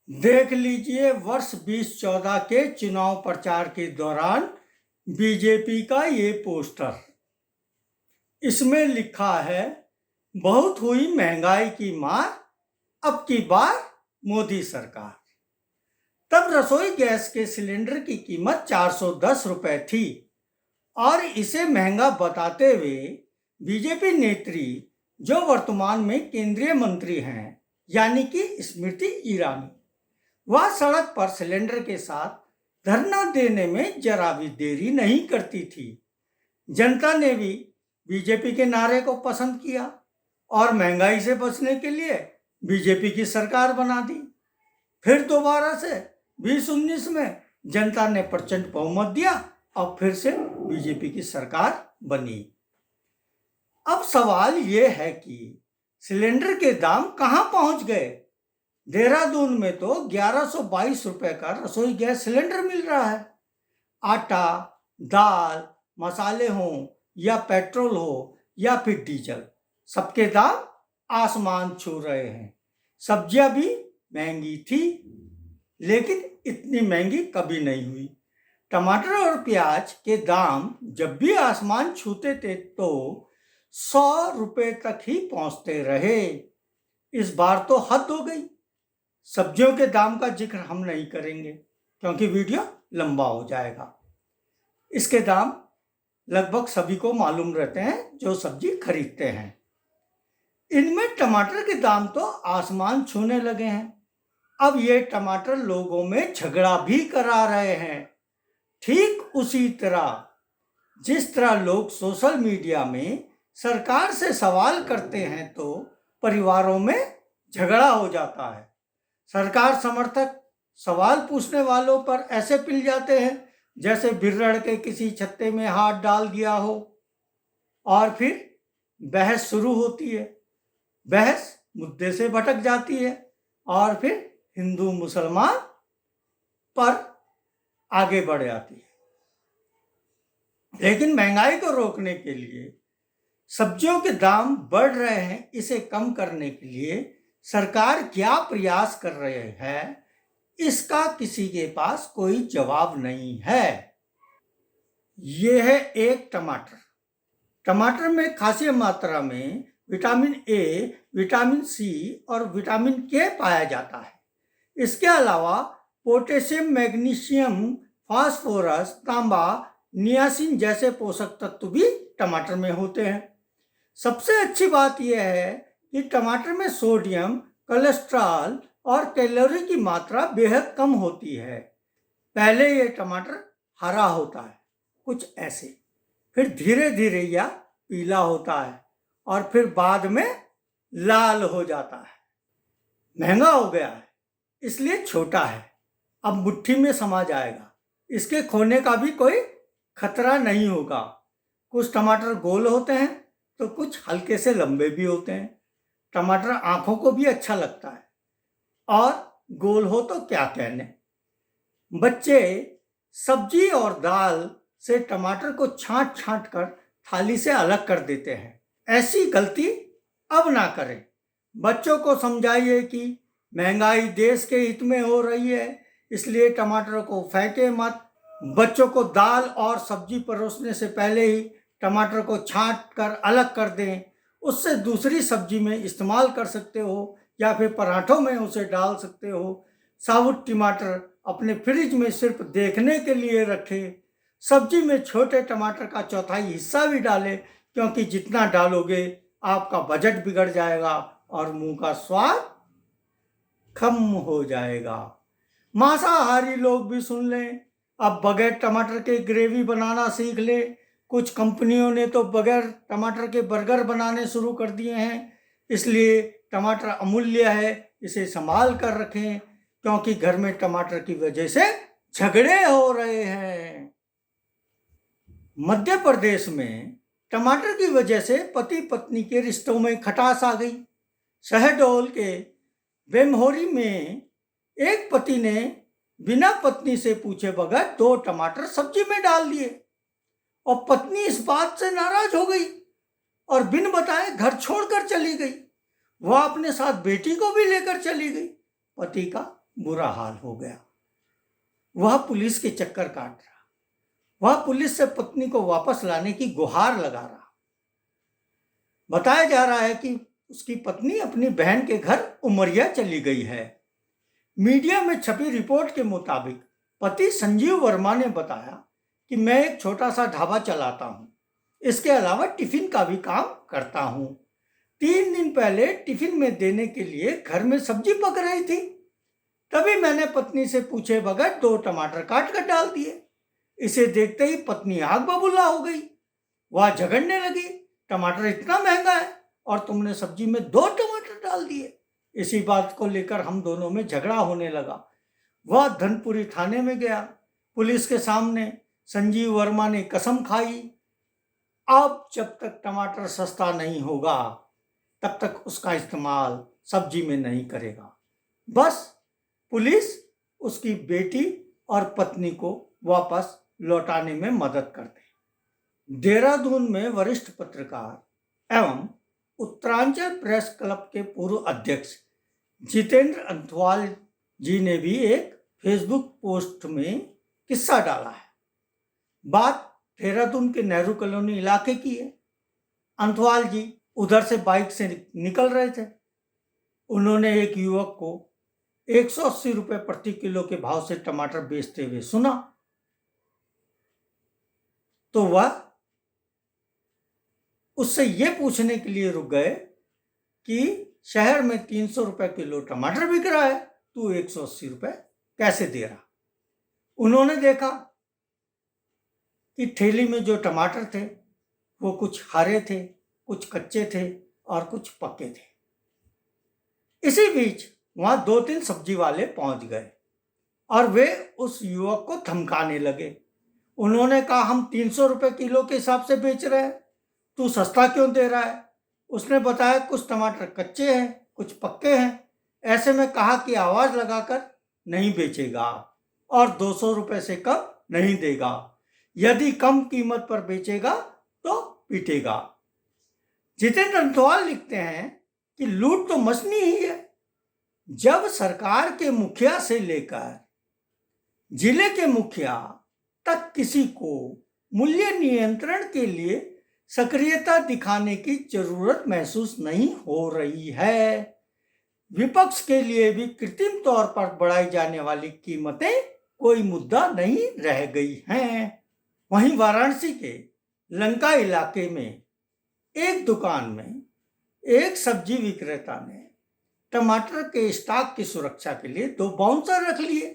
देख लीजिए वर्ष 2014 के चुनाव प्रचार के दौरान बीजेपी का ये पोस्टर। इसमें लिखा है, बहुत हुई महंगाई की मार, अब की बार मोदी सरकार। तब रसोई गैस के सिलेंडर की कीमत 410 रुपए थी और इसे महंगा बताते हुए बीजेपी नेत्री, जो वर्तमान में केंद्रीय मंत्री हैं, यानी कि स्मृति ईरानी, वह सड़क पर सिलेंडर के साथ धरना देने में जरा भी देरी नहीं करती थी। जनता ने भी बीजेपी के नारे को पसंद किया और महंगाई से बचने के लिए बीजेपी की सरकार बना दी। फिर दोबारा से 2019 में जनता ने प्रचंड बहुमत दिया और फिर से बीजेपी की सरकार बनी। अब सवाल ये है कि सिलेंडर के दाम कहां पहुंच गए। देहरादून में तो 1122 रुपए का रसोई गैस सिलेंडर मिल रहा है। आटा, दाल, मसाले हों या पेट्रोल हो या फिर डीजल, सबके दाम आसमान छू रहे हैं। सब्जियां भी महंगी थी, लेकिन इतनी महंगी कभी नहीं हुई। टमाटर और प्याज के दाम जब भी आसमान छूते थे तो 100 रुपए तक ही पहुंचते रहे। इस बार तो हद हो गई। सब्जियों के दाम का जिक्र हम नहीं करेंगे क्योंकि वीडियो लंबा हो जाएगा। इसके दाम लगभग सभी को मालूम रहते हैं जो सब्जी खरीदते हैं। इनमें टमाटर के दाम तो आसमान छूने लगे हैं। अब ये टमाटर लोगों में झगड़ा भी करा रहे हैं। ठीक उसी तरह जिस तरह लोग सोशल मीडिया में सरकार से सवाल करते हैं तो परिवारों में झगड़ा हो जाता है। सरकार समर्थक सवाल पूछने वालों पर ऐसे पिल जाते हैं जैसे बिरड़ के किसी छत्ते में हाथ डाल दिया हो, और फिर बहस शुरू होती है। बहस मुद्दे से भटक जाती है और फिर हिंदू मुसलमान पर आगे बढ़ जाती है। लेकिन महंगाई को रोकने के लिए सब्जियों के दाम बढ़ रहे हैं, इसे कम करने के लिए सरकार क्या प्रयास कर रहे हैं, इसका किसी के पास कोई जवाब नहीं है। यह है एक टमाटर। टमाटर में खासी मात्रा में विटामिन ए, विटामिन सी और विटामिन के पाया जाता है। इसके अलावा पोटेशियम, मैग्नीशियम, फास्फोरस, तांबा, नियासिन जैसे पोषक तत्व भी टमाटर में होते हैं। सबसे अच्छी बात यह है कि टमाटर में सोडियम, कोलेस्ट्रॉल और कैलोरी की मात्रा बेहद कम होती है। पहले ये टमाटर हरा होता है, कुछ ऐसे, फिर धीरे धीरे यह पीला होता है और फिर बाद में लाल हो जाता है। महंगा हो गया है इसलिए छोटा है, अब मुट्ठी में समा जाएगा। इसके खोने का भी कोई खतरा नहीं होगा। कुछ टमाटर गोल होते हैं तो कुछ हल्के से लंबे भी होते हैं। टमाटर आंखों को भी अच्छा लगता है और गोल हो तो क्या कहने। बच्चे सब्जी और दाल से टमाटर को छांट छांट कर थाली से अलग कर देते हैं। ऐसी गलती अब ना करें। बच्चों को समझाइए कि महंगाई देश के हित में हो रही है, इसलिए टमाटर को फेंके मत। बच्चों को दाल और सब्जी परोसने से पहले ही टमाटर को छांट कर अलग कर दें। उससे दूसरी सब्जी में इस्तेमाल कर सकते हो या फिर पराठों में उसे डाल सकते हो। साबुत टमाटर अपने फ्रिज में सिर्फ देखने के लिए रखें। सब्जी में छोटे टमाटर का चौथाई हिस्सा भी डालें, क्योंकि जितना डालोगे आपका बजट बिगड़ जाएगा और मुंह का स्वाद कम हो जाएगा। मांसाहारी लोग भी सुन लें, अब बगैर टमाटर के ग्रेवी बनाना सीख ले। कुछ कंपनियों ने तो बगैर टमाटर के बर्गर बनाने शुरू कर दिए हैं। इसलिए टमाटर अमूल्य है, इसे संभाल कर रखें, क्योंकि घर में टमाटर की वजह से झगड़े हो रहे हैं। मध्य प्रदेश में टमाटर की वजह से पति पत्नी के रिश्तों में खटास आ गई। शहडोल के वेमहोरी में एक पति ने बिना पत्नी से पूछे बगैर 2 टमाटर सब्जी में डाल दिए और पत्नी इस बात से नाराज हो गई और बिन बताए घर छोड़कर चली गई। वह अपने साथ बेटी को भी लेकर चली गई। पति का बुरा हाल हो गया। वह पुलिस के चक्कर काट रहा, वह पुलिस से पत्नी को वापस लाने की गुहार लगा रहा। बताया जा रहा है कि उसकी पत्नी अपनी बहन के घर उमरिया चली गई है। मीडिया में छपी रिपोर्ट के मुताबिक पति संजीव वर्मा ने बताया कि मैं एक छोटा सा ढाबा चलाता हूँ, इसके अलावा टिफिन का भी काम करता हूँ। 3 दिन पहले टिफिन में देने के लिए घर में सब्जी पक रही थी, तभी मैंने पत्नी से पूछे बगैर 2 टमाटर काट कर डाल दिए। इसे देखते ही पत्नी आग बबूला हो गई, वह झगड़ने लगी, टमाटर इतना महंगा है और तुमने सब्जी में 2 टमाटर डाल दिए। इसी बात को लेकर हम दोनों में झगड़ा होने लगा। वह धनपुरी थाने में गया। पुलिस के सामने संजीव वर्मा ने कसम खाई, अब जब तक टमाटर सस्ता नहीं होगा तब तक उसका इस्तेमाल सब्जी में नहीं करेगा। बस पुलिस उसकी बेटी और पत्नी को वापस लौटाने में मदद कर दे। देहरादून में वरिष्ठ पत्रकार एवं उत्तरांचल प्रेस क्लब के पूर्व अध्यक्ष जितेंद्र अंथवाल जी ने भी एक फेसबुक पोस्ट में किस्सा डाला है। बात देहरादून के नेहरू कॉलोनी इलाके की है। अंथवाल जी उधर से बाइक से निकल रहे थे। उन्होंने एक युवक को 180 रुपये प्रति किलो के भाव से टमाटर बेचते हुए सुना, तो वह उससे यह पूछने के लिए रुक गए कि शहर में 300 रुपये किलो टमाटर बिक रहा है, तू 180 रुपये कैसे दे रहा। उन्होंने देखा कि ठेली में जो टमाटर थे वो कुछ हरे थे, कुछ कच्चे थे और कुछ पक्के थे। इसी बीच वहां 2-3 सब्जी वाले पहुंच गए और वे उस युवक को धमकाने लगे। उन्होंने कहा, हम 300 रुपये किलो के हिसाब से बेच रहे हैं, तू सस्ता क्यों दे रहा है। उसने बताया कुछ टमाटर कच्चे हैं, कुछ पक्के हैं। ऐसे में कहा कि आवाज़ लगाकर नहीं बेचेगा और 200 रुपये से कम नहीं देगा, यदि कम कीमत पर बेचेगा तो पीटेगा। जितेंद्र अंथवाल लिखते हैं कि लूट तो मचनी ही है। जब सरकार के मुखिया से लेकर जिले के मुखिया तक किसी को मूल्य नियंत्रण के लिए सक्रियता दिखाने की जरूरत महसूस नहीं हो रही है, विपक्ष के लिए भी कृत्रिम तौर पर बढ़ाई जाने वाली कीमतें कोई मुद्दा नहीं रह गई हैं। वहीं वाराणसी के लंका इलाके में एक दुकान में एक सब्जी विक्रेता ने टमाटर के स्टॉक की सुरक्षा के लिए 2 बाउंसर रख लिए।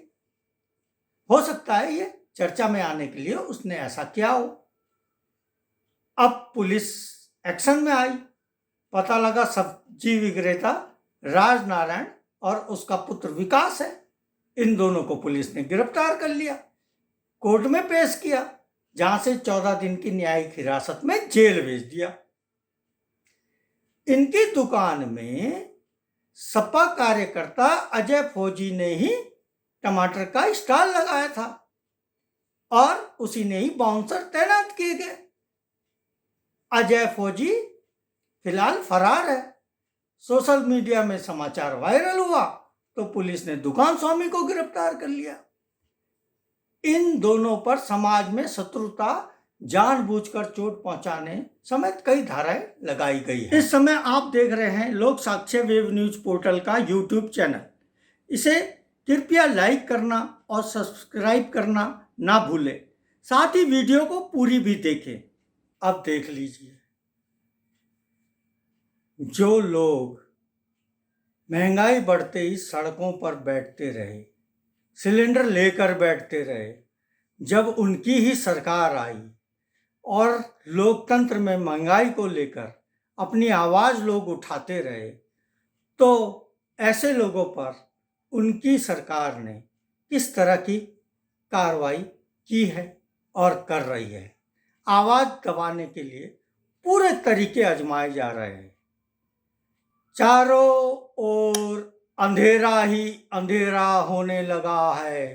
हो सकता है ये चर्चा में आने के लिए उसने ऐसा किया हो। अब पुलिस एक्शन में आई। पता लगा सब्जी विक्रेता राज नारायण और उसका पुत्र विकास है। इन दोनों को पुलिस ने गिरफ्तार कर लिया, कोर्ट में पेश किया, जहां से 14 दिन की न्यायिक हिरासत में जेल भेज दिया। इनकी दुकान में सपा कार्यकर्ता अजय फौजी ने ही टमाटर का स्टॉल लगाया था और उसी ने ही बाउंसर तैनात किए गए। अजय फौजी फिलहाल फरार है। सोशल मीडिया में समाचार वायरल हुआ तो पुलिस ने दुकान स्वामी को गिरफ्तार कर लिया। इन दोनों पर समाज में शत्रुता, जानबूझकर चोट पहुंचाने समेत कई धाराएं लगाई गई है। इस समय आप देख रहे हैं लोक साक्ष्य वेब न्यूज पोर्टल का यूट्यूब चैनल। इसे कृपया लाइक करना और सब्सक्राइब करना ना भूलें। साथ ही वीडियो को पूरी भी देखें। अब देख लीजिए, जो लोग महंगाई बढ़ते ही सड़कों पर बैठते रहे, सिलेंडर लेकर बैठते रहे, जब उनकी ही सरकार आई और लोकतंत्र में महंगाई को लेकर अपनी आवाज़ लोग उठाते रहे, तो ऐसे लोगों पर उनकी सरकार ने किस तरह की कार्रवाई की है और कर रही है। आवाज़ दबाने के लिए पूरे तरीके आजमाए जा रहे हैं। चारों ओर अंधेरा ही अंधेरा होने लगा है।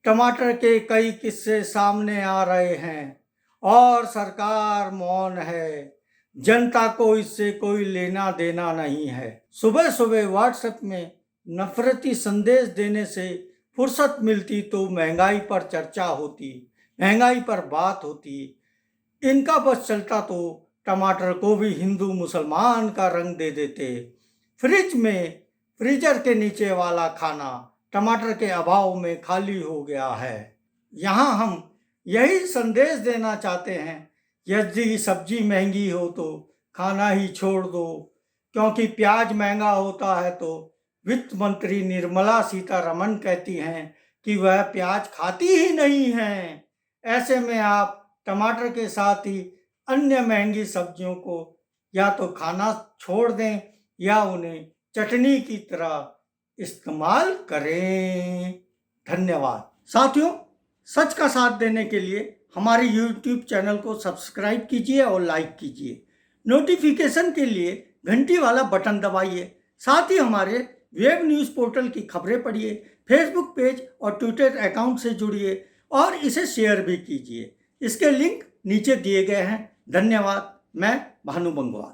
टमाटर के कई किस्से सामने आ रहे हैं और सरकार मौन है। जनता को इससे कोई लेना देना नहीं है। सुबह सुबह व्हाट्सएप में नफरती संदेश देने से फुर्सत मिलती तो महंगाई पर चर्चा होती, महंगाई पर बात होती। इनका बस चलता तो टमाटर को भी हिंदू मुसलमान का रंग दे देते। फ्रीजर के नीचे वाला खाना टमाटर के अभाव में खाली हो गया है। यहाँ हम यही संदेश देना चाहते हैं, यदि सब्जी महंगी हो तो खाना ही छोड़ दो, क्योंकि प्याज महंगा होता है तो वित्त मंत्री निर्मला सीतारमण कहती हैं कि वह प्याज खाती ही नहीं हैं। ऐसे में आप टमाटर के साथ ही अन्य महंगी सब्जियों को या तो खाना छोड़ दें या उन्हें चटनी की तरह इस्तेमाल करें। धन्यवाद। साथियों, सच का साथ देने के लिए हमारे YouTube चैनल को सब्सक्राइब कीजिए और लाइक कीजिए। नोटिफिकेशन के लिए घंटी वाला बटन दबाइए। साथ ही हमारे वेब न्यूज़ पोर्टल की खबरें पढ़िए, फेसबुक पेज और ट्विटर अकाउंट से जुड़िए और इसे शेयर भी कीजिए। इसके लिंक नीचे दिए गए हैं। धन्यवाद। मैं भानु बंगवाल।